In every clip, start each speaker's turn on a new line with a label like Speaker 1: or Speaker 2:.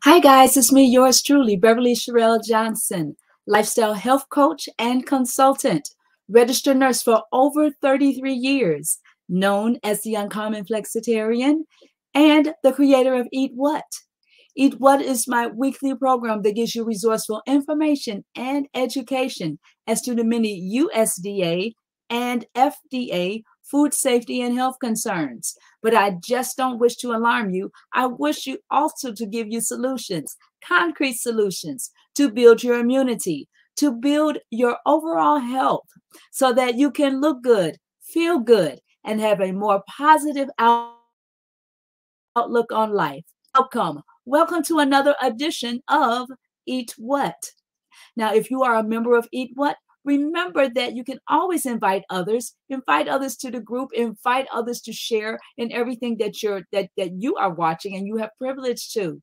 Speaker 1: Hi guys, it's me, yours truly, Beverly Sherelle Johnson, lifestyle health coach and consultant, registered nurse for over 33 years, known as the Uncommon Flexitarian, and the creator of Eat What. Eat What is my weekly program that gives you resourceful information and education as to the many USDA and FDA food safety and health concerns. But I just don't wish to alarm you. I wish you also to give you solutions, concrete solutions to build your immunity, to build your overall health so that you can look good, feel good, and have a more positive outlook on life. Welcome to another edition of Eat What. Now, if you are a member of Eat What, remember that you can always invite others to the group, invite others to share in everything that you are watching and you have privilege to.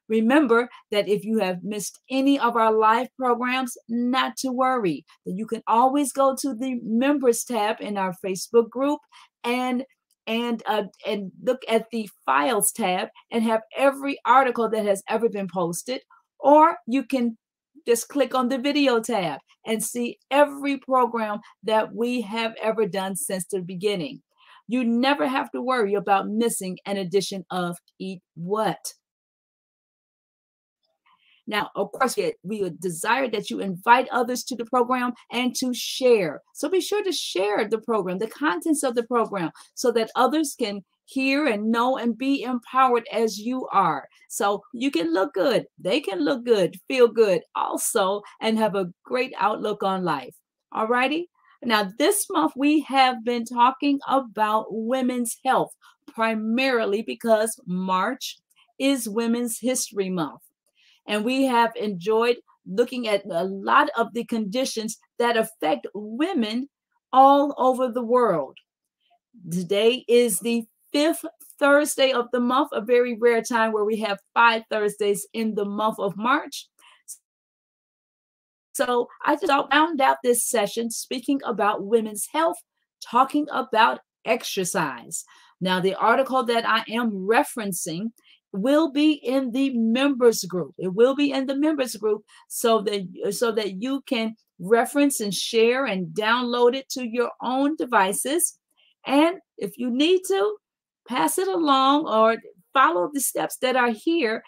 Speaker 1: Remember that if you have missed any of our live programs, not to worry. That you can always go to the members tab in our Facebook group and look at the files tab and have every article that has ever been posted, or you can just click on the video tab and see every program that we have ever done since the beginning. You never have to worry about missing an edition of Eat What. Now, of course, we would desire that you invite others to the program and to share. So be sure to share the program, the contents of the program, so that others can hear and know and be empowered as you are. So you can look good, they can look good, feel good also, and have a great outlook on life. All righty. Now, this month we have been talking about women's health, primarily because March is Women's History Month. And we have enjoyed looking at a lot of the conditions that affect women all over the world. Today is the 5th Thursday of the month, a very rare time where we have 5 Thursdays in the month of March. So I just round out this session speaking about women's health, talking about exercise. Now, the article that I am referencing will be in the members group. It will be in the members group so that you can reference and share and download it to your own devices. And if you need to, pass it along or follow the steps that are here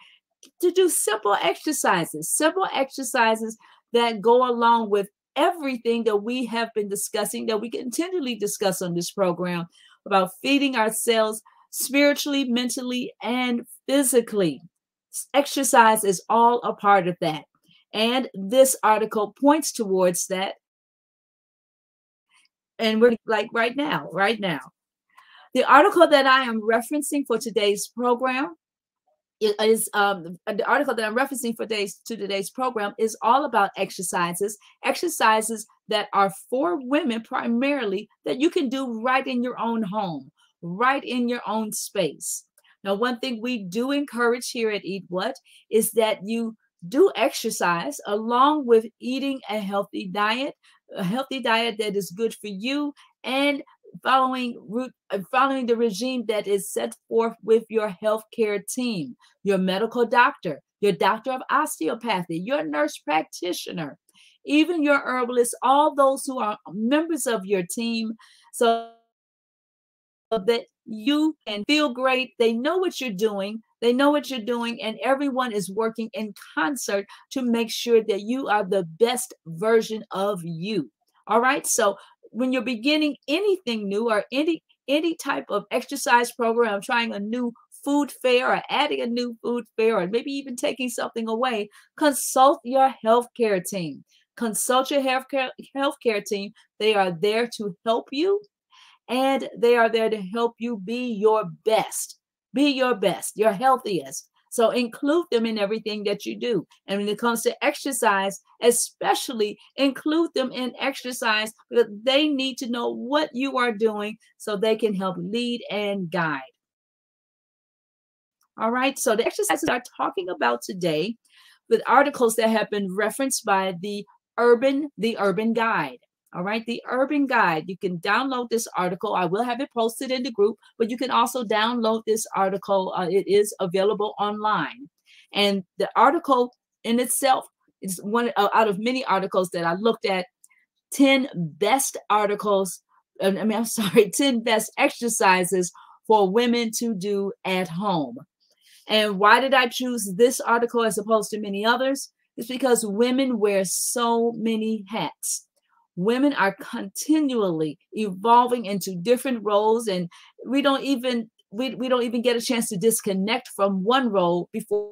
Speaker 1: to do simple exercises that go along with everything that we have been discussing, that we continually discuss on this program about feeding ourselves spiritually, mentally, and physically. Exercise is all a part of that. And this article points towards that. And we're like right now. The article that I am referencing for today's program is the article that I'm referencing for today's program is all about exercises that are for women primarily, that you can do right in your own home, right in your own space. Now, one thing we do encourage here at Eat What is that you do exercise along with eating a healthy diet that is good for you, and following the regime that is set forth with your healthcare team, your medical doctor, your doctor of osteopathy, your nurse practitioner, even your herbalist, all those who are members of your team, so that you can feel great. They know what you're doing. And everyone is working in concert to make sure that you are the best version of you. All right. So when you're beginning anything new or any type of exercise program, trying a new food fare or adding a new food fare, or maybe even taking something away, consult your healthcare team. Consult your healthcare team. They are there to help you, and they are there to help you be your best, your healthiest. So include them in everything that you do. And when it comes to exercise, especially include them in exercise, because they need to know what you are doing so they can help lead and guide. All right. So the exercises I'm talking about today with articles that have been referenced by the Urban Guide. All right, the Urban Guide. You can download this article. I will have it posted in the group, but you can also download this article. It is available online. And the article in itself is one out of many articles that I looked at. 10 best articles, I'm sorry, 10 best exercises for women to do at home. And why did I choose this article as opposed to many others? It's because women wear so many hats. Women are continually evolving into different roles, and we don't even get a chance to disconnect from one role before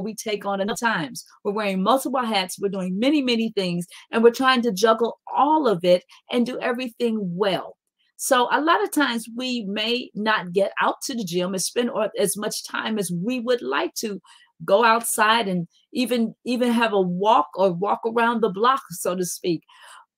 Speaker 1: we take on another times. We're wearing multiple hats, we're doing many, many things, and we're trying to juggle all of it and do everything well. So a lot of times we may not get out to the gym and spend as much time as we would like to go outside and even have a walk or walk around the block, so to speak.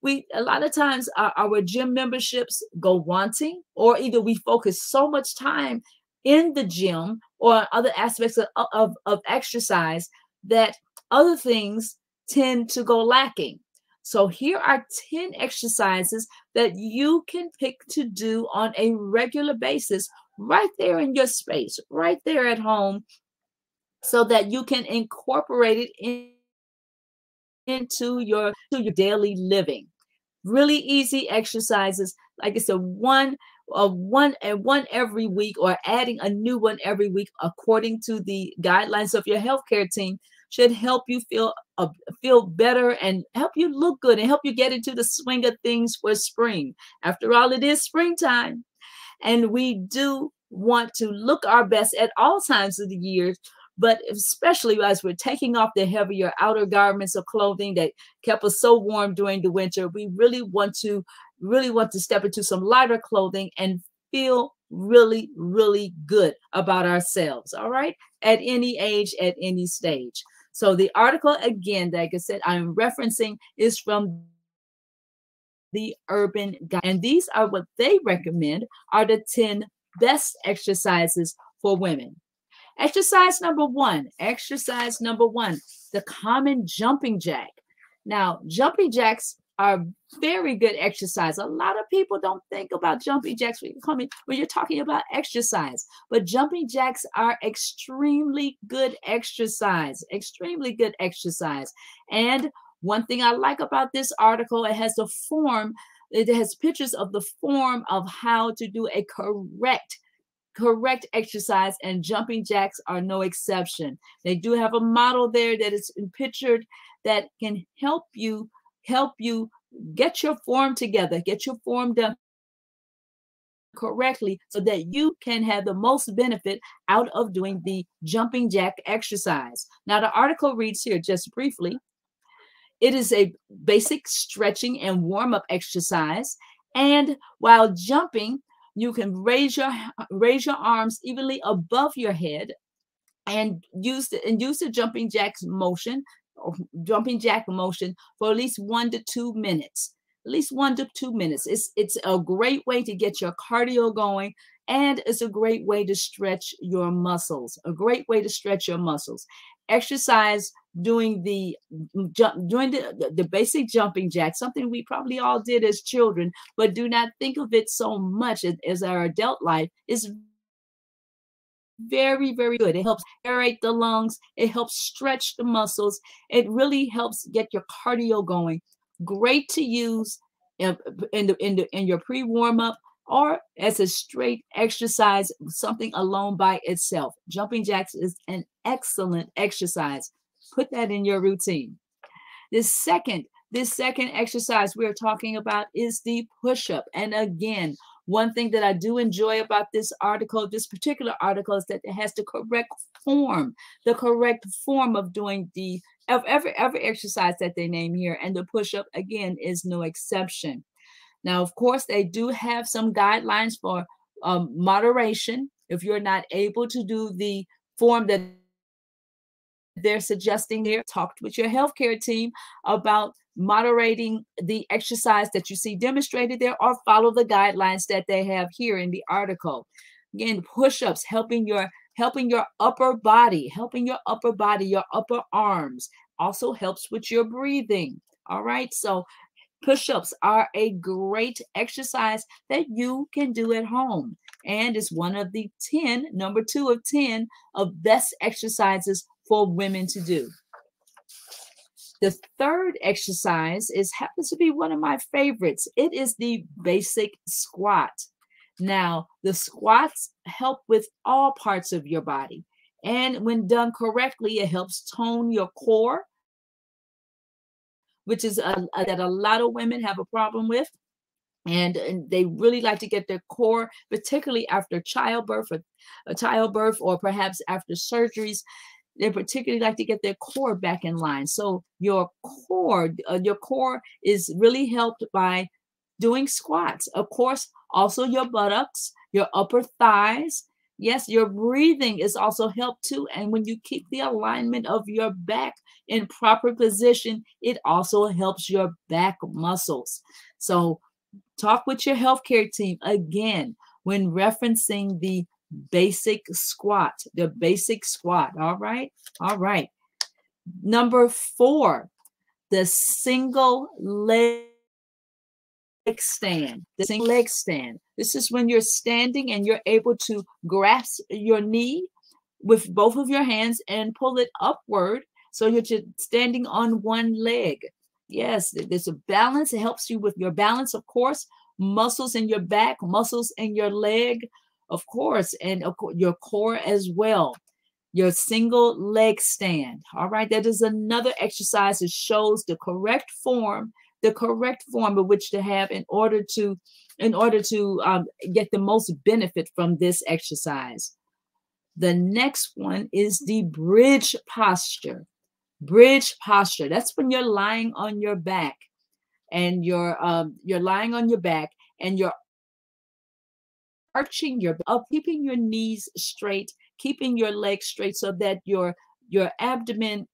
Speaker 1: We a lot of times our gym memberships go wanting, or either we focus so much time in the gym or other aspects of exercise that other things tend to go lacking. So here are 10 exercises that you can pick to do on a regular basis right there in your space, right there at home, so that you can incorporate it into your daily living. Really easy exercises. Like I said, one every week, or adding a new one every week according to the guidelines of your healthcare team, should help you feel better and help you look good and help you get into the swing of things for spring. After all, it is springtime, and we do want to look our best at all times of the year, but especially as we're taking off the heavier outer garments of clothing that kept us so warm during the winter. We really want to step into some lighter clothing and feel really, really good about ourselves. All right, at any age, at any stage. So the article, again, like I said, I'm referencing, is from the Urban Guide, and these are what they recommend are the 10 best exercises for women. Exercise number one, the common jumping jack. Now, jumping jacks are very good exercise. A lot of people don't think about jumping jacks when you're talking about exercise, but jumping jacks are extremely good exercise, And one thing I like about this article, it has pictures of the form of how to do a correct exercise, and jumping jacks are no exception. They do have a model there that is pictured that can help you get your form together, get your form done correctly, so that you can have the most benefit out of doing the jumping jack exercise. Now, the article reads here just briefly. It is a basic stretching and warm-up exercise, and while jumping, you can raise your arms evenly above your head and use the jumping jack motion for at least 1 to 2 minutes. At least 1 to 2 minutes. It's a great way to get your cardio going, and it's a great way to stretch your muscles. Exercise doing the basic jumping jack, something we probably all did as children, but do not think of it so much as our adult life, is very, very good. It helps aerate the lungs. It helps stretch the muscles. It really helps get your cardio going. Great to use in your pre-warm up, or as a straight exercise, something alone by itself. Jumping jacks is an excellent exercise. Put that in your routine. This second exercise we're talking about is the push-up. And again, one thing that I do enjoy about this particular article, is that it has the correct form of doing every exercise that they name here. And the push-up, again, is no exception. Now, of course, they do have some guidelines for moderation. If you're not able to do the form that they're suggesting there, talk with your healthcare team about moderating the exercise that you see demonstrated there, or follow the guidelines that they have here in the article. Again, push-ups, helping your upper body, your upper arms, also helps with your breathing. All right, so push-ups are a great exercise that you can do at home. and is one of the 10, number 2 of 10 of best exercises for women to do. The third exercise happens to be one of my favorites. It is the basic squat. Now, the squats help with all parts of your body. And when done correctly, it helps tone your core, which is that a lot of women have a problem with. And they really like to get their core, particularly after childbirth or perhaps after surgeries. They particularly like to get their core back in line. So your core is really helped by doing squats. Of course, also your buttocks, your upper thighs. Yes, your breathing is also helped too. And when you keep the alignment of your back in proper position, it also helps your back muscles. So talk with your healthcare team again when referencing the basic squat, All right. All right. Number 4, the single leg stand. The single leg stand. This is when you're standing and you're able to grasp your knee with both of your hands and pull it upward so you're just standing on one leg. Yes, there's a balance. It helps you with your balance, of course, muscles in your back, muscles in your leg, of course, and of course, your core as well. Your single leg stand. All right, that is another exercise that shows the correct form of which to have in order to get the most benefit from this exercise. The next one is the bridge posture. Bridge posture. That's when you're lying on your back, and you're lying on your back, and you're arching your up, keeping your knees straight, keeping your legs straight, so that your abdomen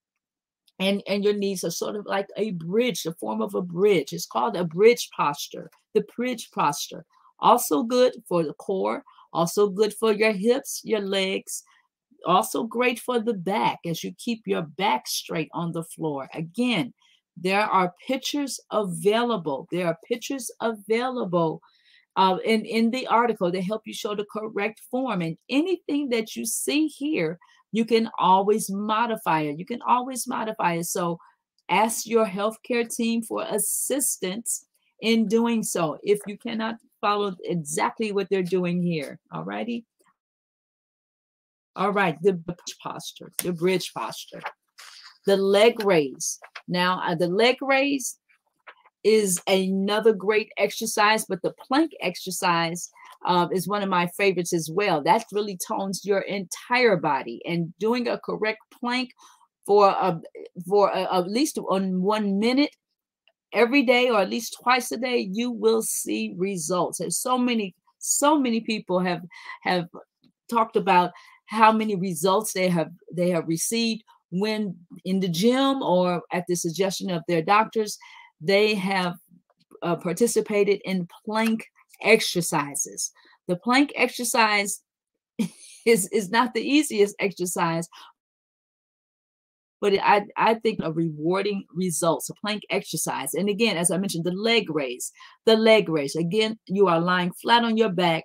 Speaker 1: and your knees are sort of like a bridge, the form of a bridge. It's called a bridge posture. The bridge posture. Also good for the core, also good for your hips, your legs, also great for the back as you keep your back straight on the floor. Again, there are pictures available. In the article to help you show the correct form. And anything that you see here, you can always modify it. So ask your healthcare team for assistance in doing so if you cannot follow exactly what they're doing here. All righty. All right, the bridge posture, the leg raise. Now, the leg raise is another great exercise, but the plank exercise is one of my favorites as well. That really tones your entire body, and doing a correct plank for at least on 1 minute every day, or at least twice a day, you will see results. And so many people have talked about how many results they have received when in the gym or at the suggestion of their doctors. They have participated in plank exercises. The plank exercise is not the easiest exercise, but I think a rewarding results, a plank exercise. And again, as I mentioned, the leg raise. Again, you are lying flat on your back,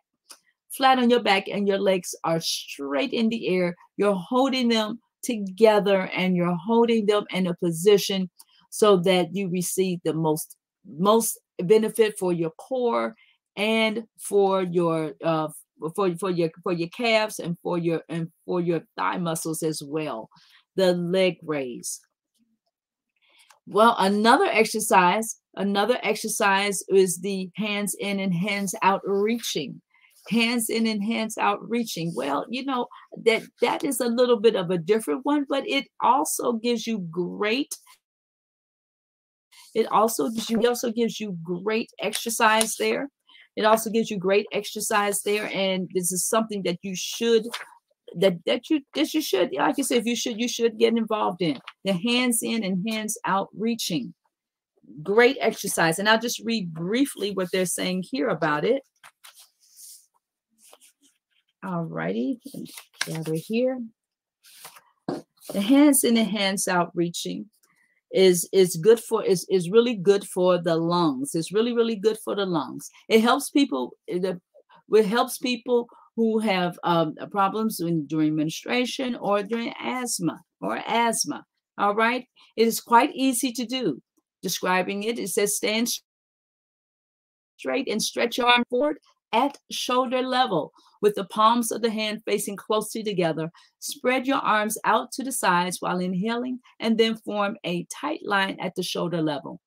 Speaker 1: and your legs are straight in the air. You're holding them together, and you're holding them in a position so that you receive the most benefit for your core and for your calves and for your thigh muscles as well. The leg raise. Well, another exercise is the hands in and hands out reaching. Hands in and hands out reaching. Well, that is a little bit of a different one, but it also gives you great great exercise there. And this is something that you should like I said, you should get involved in. The hands in and hands out reaching. Great exercise. And I'll just read briefly what they're saying here about it. All righty, gather here. The hands in and hands out reaching is really good for the lungs. It's really good for the lungs. It helps people It helps people who have problems during menstruation or during asthma. All right. It is quite easy to do. Describing it, it says stand straight and stretch your arm forward at shoulder level with the palms of the hand facing closely together. Spread your arms out to the sides while inhaling and then form a tight line at the shoulder level.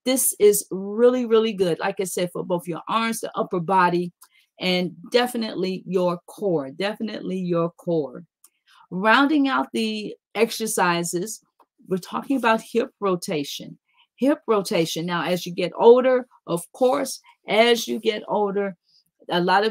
Speaker 1: This is really, really good. Like I said, for both your arms, the upper body, and definitely your core, definitely your core. Rounding out the exercises, we're talking about hip rotation. Hip rotation. Now, as you get older, of course, as you get older, a lot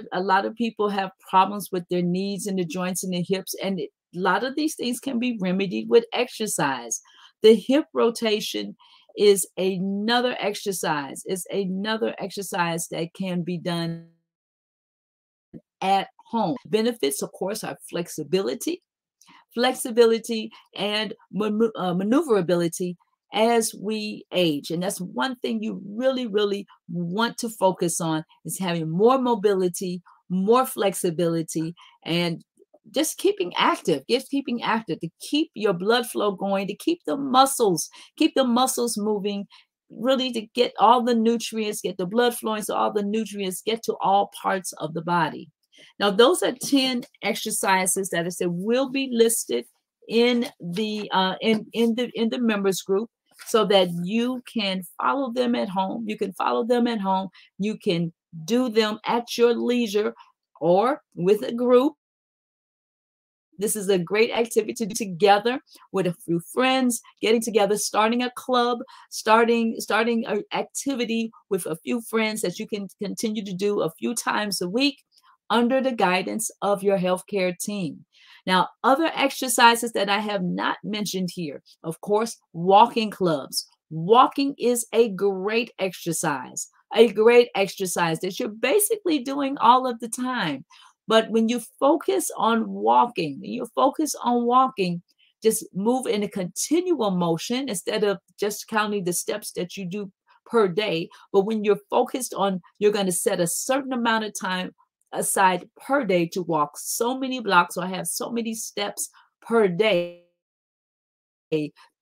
Speaker 1: of people have problems with their knees and the joints and the hips, and a lot of these things can be remedied with exercise. The hip rotation is another exercise. It's another exercise that can be done at home. Benefits, of course, are flexibility and maneuverability as we age. And that's one thing you really, really want to focus on, is having more mobility, more flexibility, and just keeping active, to keep your blood flow going, to keep the muscles moving, really to get all the nutrients, get the blood flowing, so all the nutrients get to all parts of the body. Now, those are 10 exercises that I said will be listed in the in the members group, so that you can follow them at home. You can follow them at home. You can do them at your leisure or with a group. This is a great activity to do together with a few friends, getting together, starting a club, starting an activity with a few friends that you can continue to do a few times a week under the guidance of your healthcare team. Now, other exercises that I have not mentioned here, of course, walking clubs. Walking is a great exercise that you're basically doing all of the time. But when you focus on walking, just move in a continual motion instead of just counting the steps that you do per day. But when you're focused on, you're going to set a certain amount of time aside per day to walk so many blocks or have so many steps per day.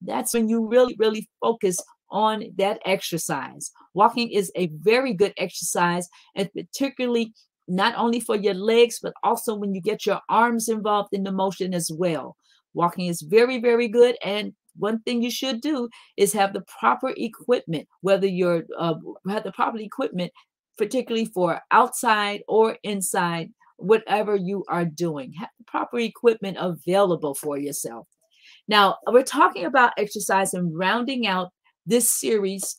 Speaker 1: That's when you really, really focus on that exercise. Walking is a very good exercise, and particularly not only for your legs, but also when you get your arms involved in the motion as well. Walking is very, very good. And one thing you should do is have the proper equipment, whether you're have the proper equipment, particularly for outside or inside, whatever you are doing. Have the proper equipment available for yourself. Now, we're talking about exercise and rounding out this series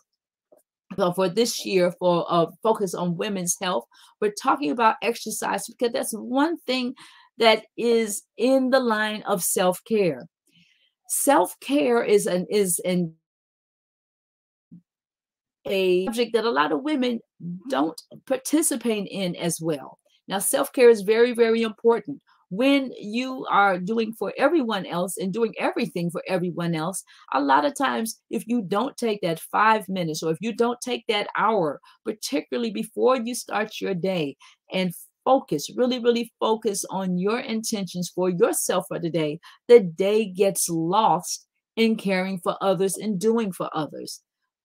Speaker 1: for this year for focus on women's health. We're talking about exercise because that's one thing that is in the line of self-care. Self-care is a subject that a lot of women don't participate in as well. Now, self-care is very, very important. When you are doing for everyone else and doing everything for everyone else, a lot of times, if you don't take that 5 minutes or if you don't take that hour, particularly before you start your day, and focus, really, really focus on your intentions for yourself for the day gets lost in caring for others and doing for others.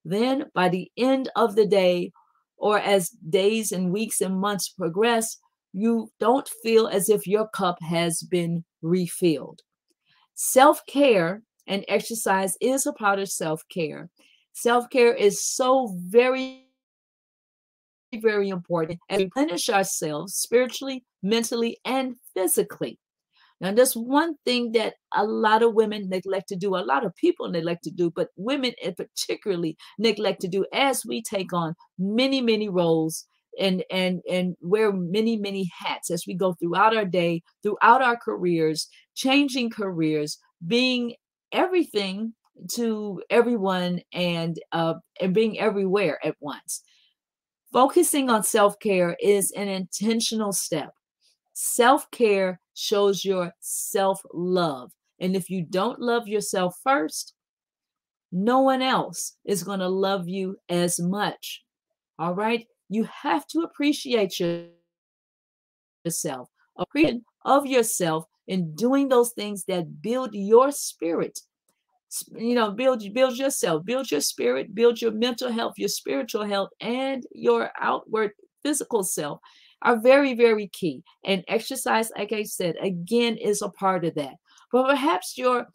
Speaker 1: Then by the end of the day, or as days and weeks and months progress, you don't feel as if your cup has been refilled. Self-care and exercise is a part of self-care. Self-care is so very, very important as we replenish ourselves spiritually, mentally, and physically. Now, that's one thing that a lot of women neglect to do, a lot of people neglect to do, but women particularly neglect to do as we take on many, many roles and wear many, many hats as we go throughout our day, throughout our careers, changing careers, being everything to everyone and being everywhere at once. Focusing on self-care is an intentional step. Self-care shows your self-love. And if you don't love yourself first, no one else is going to love you as much. All right? You have to appreciate yourself. yourself, appreciation of yourself, and doing those things that build your spirit. Build yourself, build your spirit, build your mental health, your spiritual health, and your outward physical self are very, very key. And exercise, like I said, again, is a part of that. But perhaps your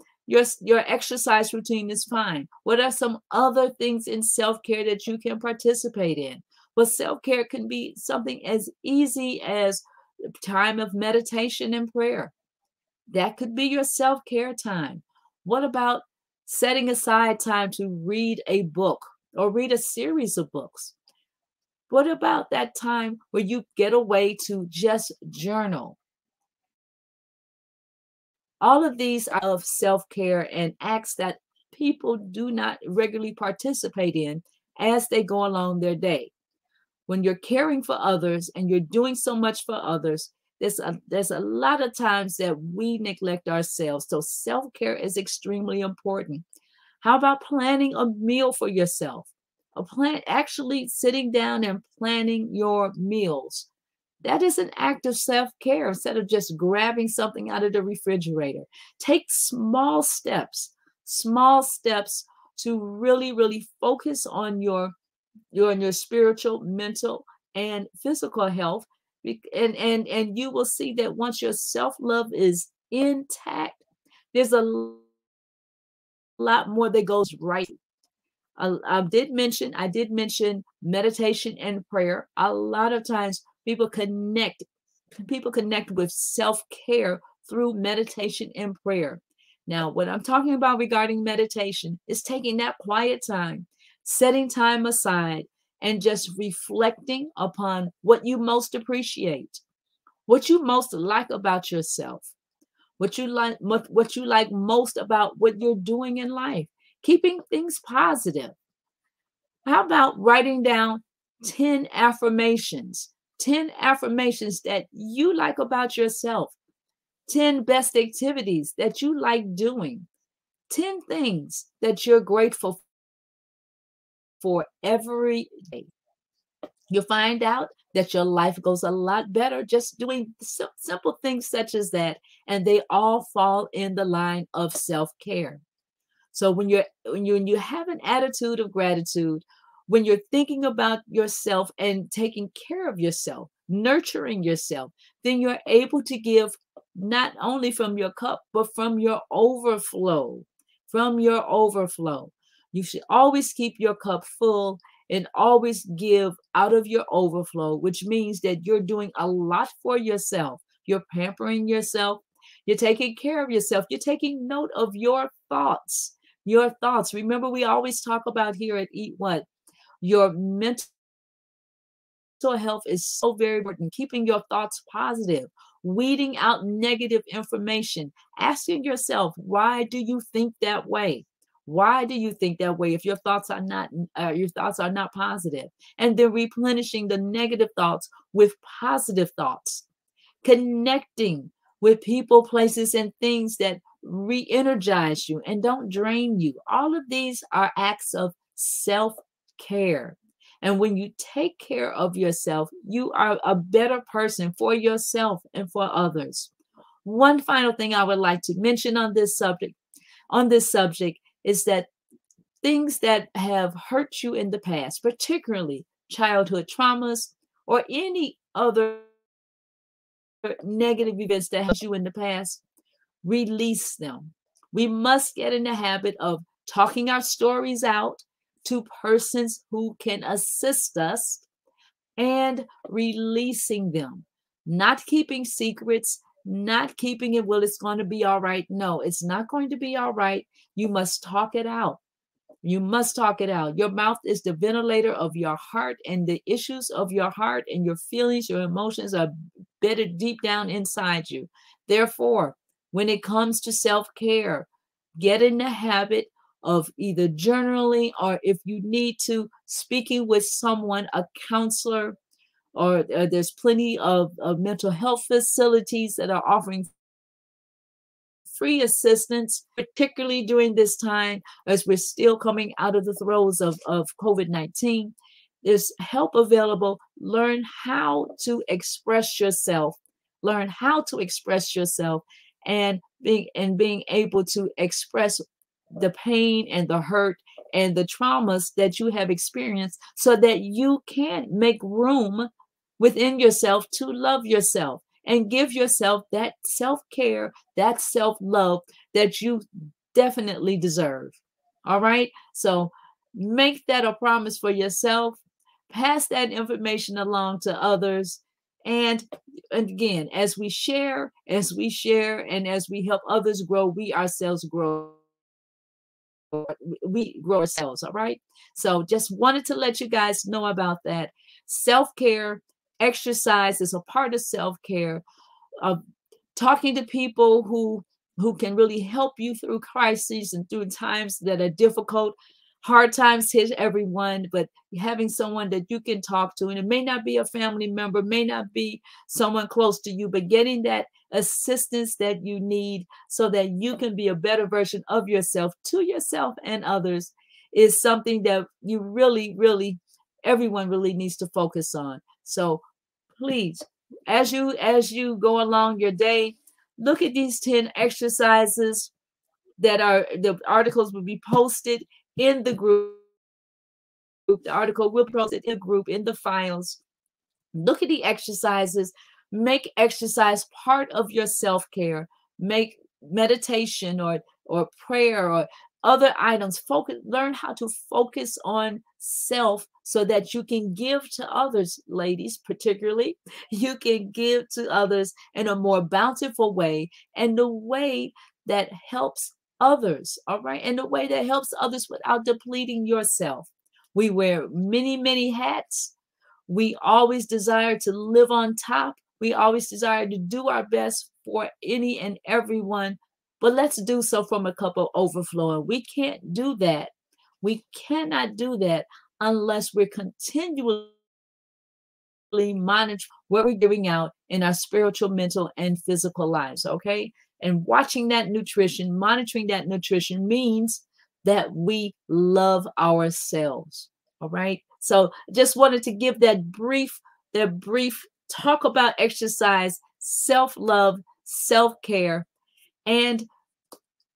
Speaker 1: exercise routine is fine. What are some other things in self-care that you can participate in? Well, self-care can be something as easy as time of meditation and prayer. That could be your self-care time. What about setting aside time to read a book or read a series of books? What about that time where you get away to just journal? All of these are of self-care and acts that people do not regularly participate in as they go along their day. When you're caring for others and you're doing so much for others, there's a lot of times that we neglect ourselves. So self-care is extremely important. How about planning a meal for yourself? Actually sitting down and planning your meals. That is an act of self-care instead of just grabbing something out of the refrigerator. Take small steps to really, really focus on your spiritual, mental, and physical health. And you will see that once your self-love is intact, there's a lot more that goes right. I did mention meditation and prayer. A lot of times people connect with self-care through meditation and prayer. Now, what I'm talking about regarding meditation is taking that quiet time, setting time aside, and just reflecting upon what you most appreciate, what you most like about yourself, what you like most about what you're doing in life, keeping things positive. How about writing down 10 affirmations, 10 affirmations that you like about yourself, 10 best activities that you like doing, 10 things that you're grateful for every day. You'll find out that your life goes a lot better just doing simple things such as that, and they all fall in the line of self-care. So when you have an attitude of gratitude, when you're thinking about yourself and taking care of yourself, nurturing yourself, then you're able to give not only from your cup, but from your overflow. From your overflow. You should always keep your cup full and always give out of your overflow, which means that you're doing a lot for yourself. You're pampering yourself. You're taking care of yourself. You're taking note of your thoughts. Your thoughts. Remember, we always talk about here at Eat What? Your mental health is so very important. Keeping your thoughts positive, weeding out negative information, asking yourself, why do you think that way? Why do you think that way if your thoughts are not positive? And then replenishing the negative thoughts with positive thoughts, connecting with people, places, and things that re-energize you and don't drain you. All of these are acts of self-care. And when you take care of yourself, you are a better person for yourself and for others. One final thing I would like to mention on this subject is that things that have hurt you in the past, particularly childhood traumas or any other negative events that hurt you in the past, release them. We must get in the habit of talking our stories out to persons who can assist us and releasing them, not keeping secrets, not keeping it, well, it's going to be all right. No, it's not going to be all right. You must talk it out. You must talk it out. Your mouth is the ventilator of your heart, and the issues of your heart and your feelings, your emotions are bedded deep down inside you. Therefore, when it comes to self-care, get in the habit of either journaling or, if you need to, speaking with someone, a counselor, or there's plenty of mental health facilities that are offering free assistance, particularly during this time as we're still coming out of the throes of COVID-19. There's help available. Learn how to express yourself learn how to express yourself and being able to express the pain and the hurt and the traumas that you have experienced so that you can make room within yourself to love yourself and give yourself that self-care, that self-love that you definitely deserve. All right? So make that a promise for yourself. Pass that information along to others. And again, as we share, and as we help others grow, we ourselves grow. We grow ourselves. All right. So just wanted to let you guys know about that. Self-care, exercise is a part of self-care. Talking to people who can really help you through crises and through times that are difficult. Hard times hit everyone, but having someone that you can talk to, and it may not be a family member, may not be someone close to you, but getting that assistance that you need so that you can be a better version of yourself to yourself and others is something that you really, everyone really needs to focus on. So please, as you go along your day, look at these 10 exercises that are the articles will be posted in the group. The article will be posted in the group in the files. Look at the exercises. Make exercise part of your self-care. Make meditation or prayer or other items. Learn how to focus on self so that you can give to others, ladies, particularly. You can give to others in a more bountiful way, and the way that helps others, all right? And the way that helps others without depleting yourself. We wear many hats. We always desire to live on top. We always desire to do our best for any and everyone, but let's do so from a cup of overflowing. We can't do that. We cannot do that unless we're continually monitoring what we're giving out in our spiritual, mental, and physical lives, okay? And watching that nutrition, monitoring that nutrition means that we love ourselves, all right? So just wanted to give that brief talk about exercise, self-love, self-care. And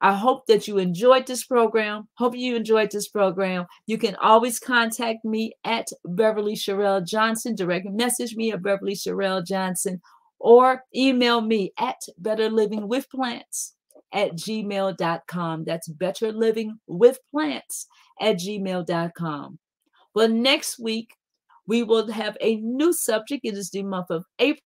Speaker 1: I hope that you enjoyed this program. Hope you enjoyed this program. You can always contact me at Beverly Sherelle Johnson. Direct message me at Beverly Sherelle Johnson, or email me at betterlivingwithplants@gmail.com. That's betterlivingwithplants@gmail.com. Well, next week, we will have a new subject. It is the month of April.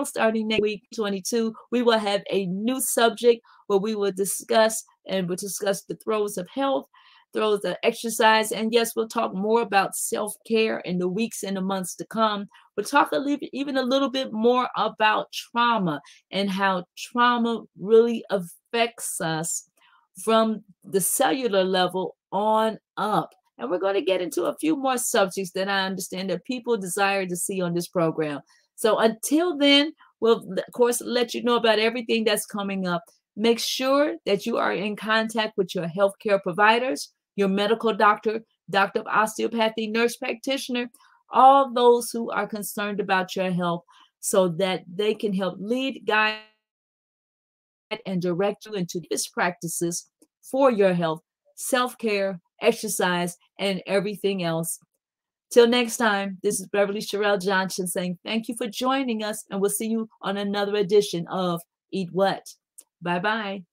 Speaker 1: Starting next week, 22, we will have a new subject where we will discuss the throes of health, throes of exercise, and yes, we'll talk more about self-care in the weeks and the months to come. We'll talk even a little bit more about trauma and how trauma really affects us from the cellular level on up. And we're going to get into a few more subjects that I understand that people desire to see on this program. So until then, we'll, of course, let you know about everything that's coming up. Make sure that you are in contact with your healthcare providers, your medical doctor, doctor of osteopathy, nurse practitioner, all those who are concerned about your health so that they can help lead, guide, and direct you into best practices for your health, self-care, exercise, and everything else. Till next time, this is Beverly Sherelle Johnson saying thank you for joining us, and we'll see you on another edition of Eat What. Bye-bye.